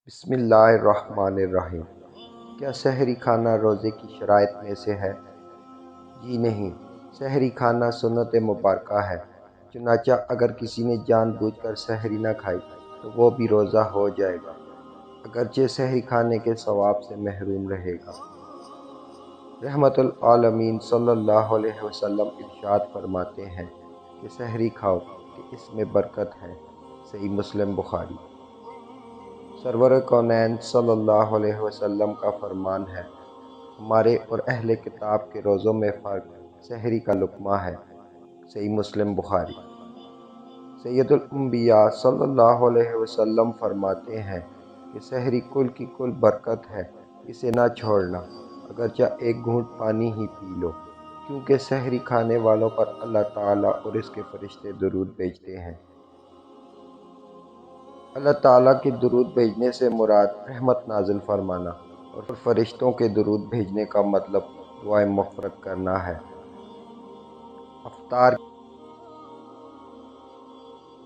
بسم اللہ الرحمن الرحیم۔ کیا سحری کھانا روزے کی شرائط میں سے ہے؟ جی نہیں، سحری کھانا سنت مبارکہ ہے، چنانچہ اگر کسی نے جان بوجھ کر سحری نہ کھائی تو وہ بھی روزہ ہو جائے گا، اگرچہ سحری کھانے کے ثواب سے محروم رہے گا۔ رحمت العالمین صلی اللہ علیہ وسلم ارشاد فرماتے ہیں کہ سحری کھاؤ کہ اس میں برکت ہے۔ صحیح مسلم بخاری۔ سرور کونین صلی اللہ علیہ وسلم کا فرمان ہے، ہمارے اور اہل کتاب کے روزوں میں فرق سحری کا لقمہ ہے۔ صحیح مسلم بخاری۔ سید الانبیاء صلی اللہ علیہ وسلم فرماتے ہیں کہ سحری کل کی کل برکت ہے، اسے نہ چھوڑنا، اگرچہ ایک گھونٹ پانی ہی پی لو، کیونکہ سحری کھانے والوں پر اللہ تعالیٰ اور اس کے فرشتے درود بھیجتے ہیں۔ اللہ تعالیٰ کے درود بھیجنے سے مراد رحمت نازل فرمانا اور فرشتوں کے درود بھیجنے کا مطلب دعائیں مغفرت کرنا ہے۔ افطار